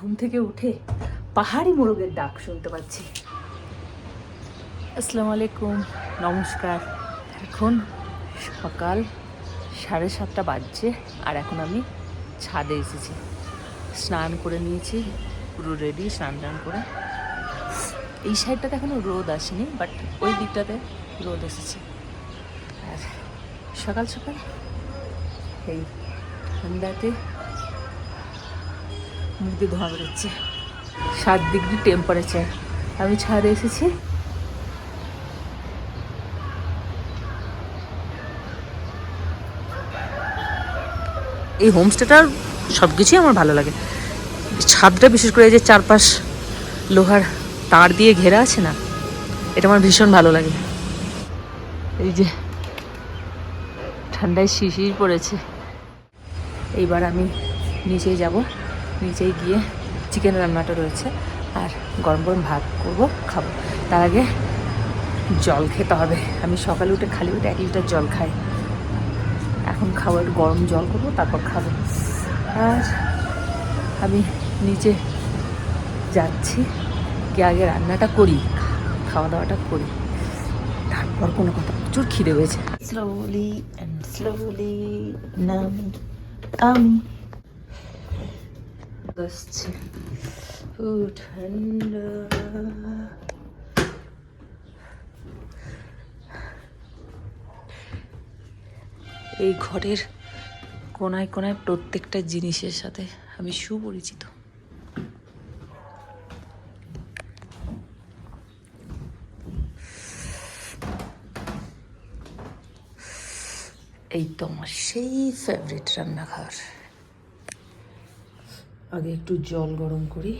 ঘুম থেকে উঠে পাহাড়ি মোরগের ডাক শুনতে পাচ্ছি। আসসালামু আলাইকুম, নমস্কার। এখন সকাল 7:30 বাজছে আর এখন আমি ছাদে এসেছি। স্নান করে নিয়েছি, পুরো রেডি, স্নান টান করে। এই সাইডটাতে এখনো রোদ আসেনি, বাট ওই দিকটাতে রোদ এসেছে। আর সকাল সকাল এই ঠান্ডাতে মুখ দিয়ে ধোঁয়া বেরোচ্ছে। 7 ডিগ্রি টেম্পারেচার। আমি ছাদে এসেছি। এই হোমস্টেটার সব কিছুই আমার ভালো লাগে। ছাদটা বিশেষ করে এই যে চারপাশ লোহার তার দিয়ে ঘেরা আছে না, এটা আমার ভীষণ ভালো লাগে। এই যে ঠান্ডায় শিশির পড়েছে। এইবার আমি নিচেই যাব, নিচেই গিয়ে চিকেন রান্নাটা রয়েছে আর গরম গরম ভাত করবো, খাবো। তার আগে জল খেতে হবে। আমি সকালে উঠে খালি উঠে 1 লিটার জল খাই। এখন খাবো, একটু গরম জল করবো, তারপর খাবো। আর আমি নিচে যাচ্ছি, কি আগে রান্নাটা করি, খাওয়া দাওয়াটা করি, তারপর কোনো কথা। প্রচুর খিদে হয়েছে। স্লোলি অ্যান্ড স্লোলি নামি আমি বসছি। ঠান্ডা এই ঘরের কোনায় কোনায় প্রত্যেকটা জিনিসের সাথে আমি সুপরিচিত। এই তো আমার সেই ফেভারিট রান্নাঘর। আগে একটু জল গরম করি।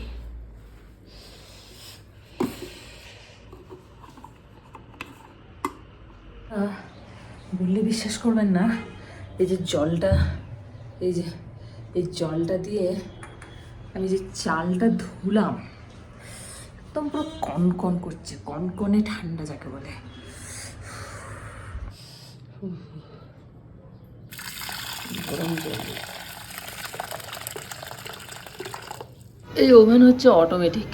বললে বিশ্বাস করবেন না, এই যে জলটা, এই জলটা দিয়ে আমি যে চালটা ধুলাম, একদম পুরো কনকন করছে, কনকনে ঠান্ডা যাকে বলে। গরম জল। এই ওভেন হচ্ছে অটোমেটিক।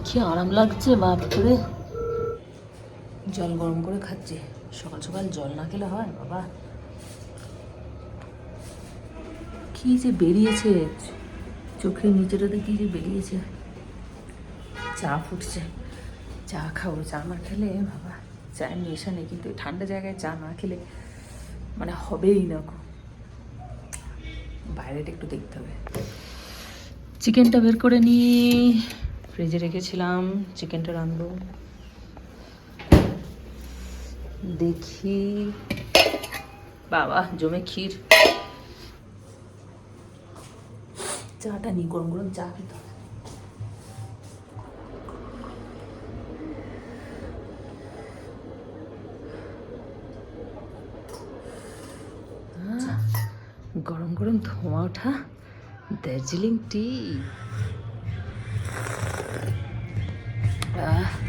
কি আরাম লাগছে বাপরে। জল গরম করে খাচ্ছে। সকাল সকাল জল না খেলে হয় বাবা। কি যে বেরিয়েছে চোখের নিচেটাতে, কি যে বেরিয়েছে। চা ফুটছে, চা খাবো। চা না খেলে বাবা, চায়ের নেশা নেই, কিন্তু ঠান্ডা জায়গায় চা না খেলে মানে হবেই না। বাইরেটা একটু দেখতে হবে। চিকেনটা বের করে নিয়ে ফ্রিজে রেখেছিলাম, চিকেনটা রাঁধবো। দেখি বাবা, জমে ক্ষীর। চাটা নি, গরম গরম চা খেতে হবে। গরম গরম ধোঁয়া ওঠা দার্জিলিং টি।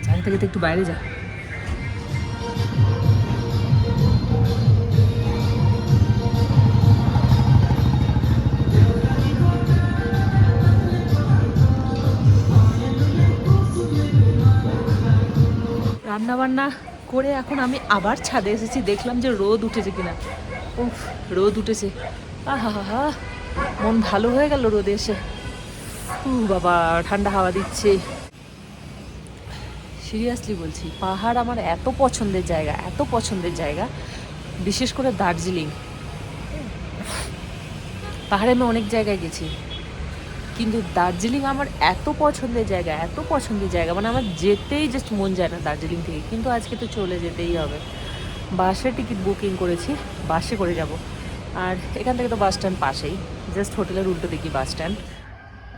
চান থেকে তো একটু বাইরে যা। রান্না বান্না করে এখন আমি আবার ছাদে এসেছি। দেখলাম যে রোদ উঠেছে কিনা। উফ, রোদ উঠেছে। আহা হা হা, মন ভালো হয়ে গেল রোদে এসে। বাবা, ঠান্ডা হাওয়া দিচ্ছে। সিরিয়াসলি বলছি, পাহাড় আমার এত পছন্দের জায়গা, এত পছন্দের জায়গা, বিশেষ করে দার্জিলিং। পাহাড়ে আমি অনেক জায়গায় গেছি, কিন্তু দার্জিলিং আমার এত পছন্দের জায়গা, এত পছন্দের জায়গা, মানে আমার যেতেই জাস্ট মন যায় না দার্জিলিং থেকে। কিন্তু আজকে তো চলে যেতেই হবে। বাসের টিকিট বুকিং করেছি, বাসে করে যাব। আর এখান থেকে তো বাস স্ট্যান্ড পাশেই, জাস্ট হোটেলের উল্টো দিকে বাস স্ট্যান্ড।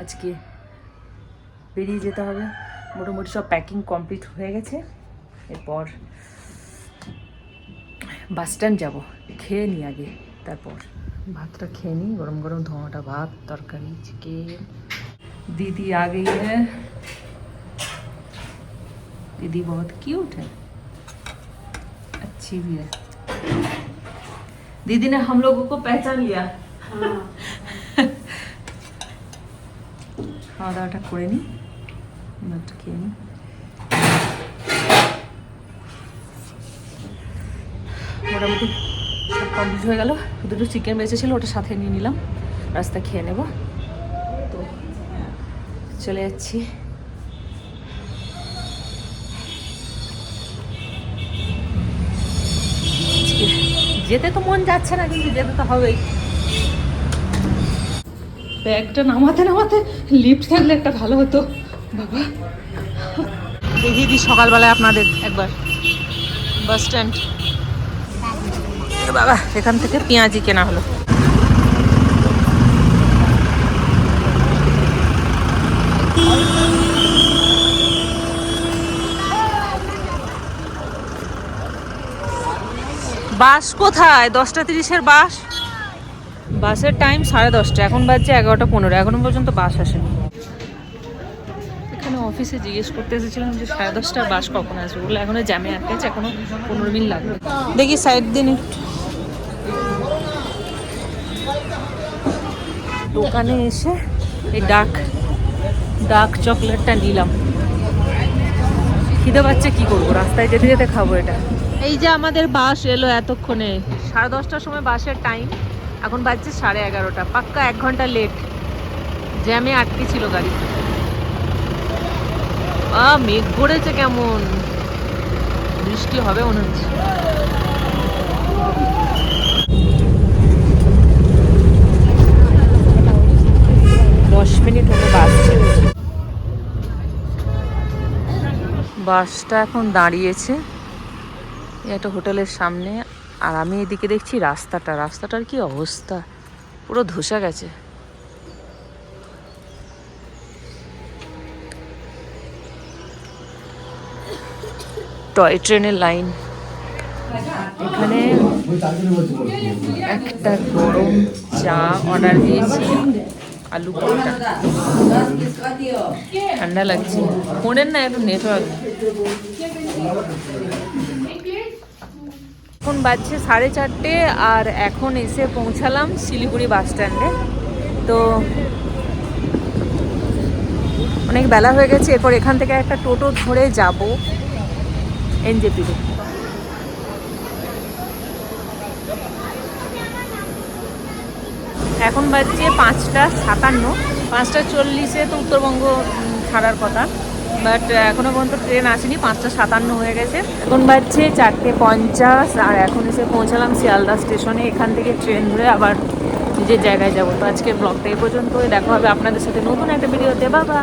আজকে বেরিয়ে যেতে হবে। মোটামুটি সব প্যাকিং কমপ্লিট হয়ে গেছে। এরপর বাস স্ট্যান্ড যাবো। খেয়ে নিই আগে, তারপর ভাতটা খেয়ে নিই। গরম গরম ধোঁয়াটা ভাত, তরকারি, চিকেন। दीदी आ गई है। दीदी बहुत क्यूट है, अच्छी भी है। दीदी ने हम लोगों को पहचान लिया। খাওয়া দাওয়াটা করে নিই, একটু খেয়ে নিই। মোটামুটি সব কমপ্লিট হয়ে গেল, দুটো চিকেন বেঁচেছিল ওটা সাথে নিয়ে নিলাম, রাস্তায় খেয়ে নেব। তো চলে যাচ্ছি। যেতে তো মন যাচ্ছে না, কিন্তু যেতে তো হবেই। ব্যাগটা নামাতে নামাতে লিফট থাকলে একটা ভালো হতো বাবা। দেখিয়ে দিই সকালবেলায় আপনাদের একবার বাস স্ট্যান্ড। বাবা এখান থেকে পেঁয়াজি কেনা হলো। বাস কোথায়? 10:30-এর বাস। বাসের টাইম 10:30, এখন বাজছে 11:15, এখনো পর্যন্ত বাস আসেনি। এখানে অফিসে জিজ্ঞেস করতে এসেছিলাম যে 10:30টার বাস কখন আসবে, বলে এখনো জ্যামে আটকেছে, এখনো 15 মিনিট লাগবে। দেখি সাইড দিন। দোকানে এসে এই ডার্ক চকলেটটা নিলাম। খিদে পাচ্ছে, কি করবো, রাস্তায় যেতে যেতে খাবো এটা। এই যে আমাদের বাস এলো এতক্ষণে, 10:30টার সময় বাসের টাইম, এখন বাজছে 11:30, পাক্কা 1 ঘন্টা লেট। জ্যামে আটকে ছিল গাড়ি। মেঘ পড়েছে, কেমন বৃষ্টি হবে মনে হচ্ছে। 10 মিনিট হলো বাস ছেড়েছে। বাসটা এখন দাঁড়িয়েছে একটা হোটেলের সামনে, আর আমি এদিকে দেখছি রাস্তাটার কি অবস্থা, পুরো ধসে গেছে। টয় ট্রেনের লাইন। এখানে একটা গরম চা অর্ডার দিয়েছি, আলু পরোটা। ঠান্ডা লাগছে, ফোনের না একটু নেটওয়ার্ক। এখন বাজছে 4:30, আর এখন এসে পৌঁছালাম শিলিগুড়ি বাস স্ট্যান্ডে। তো অনেক বেলা হয়ে গেছে, এরপর এখান থেকে একটা টোটো ধরে যাব এনজেপিতে। এখন বাজছে 5:57, 5:40-এ তো উত্তরবঙ্গ ছাড়ার কথা, বাট এখনো পর্যন্ত ট্রেন আসেনি। 5:57 হয়ে গেছে, এখন বাজছে 4:50, আর এখন এসে পৌঁছালাম শিয়ালদা স্টেশনে। এখান থেকে ট্রেন ধরে আবার নিজের জায়গায় যাবো। তো আজকের ব্লগটা এই পর্যন্তই, দেখা হবে আপনাদের সাথে নতুন একটা ভিডিওতে। বাবা।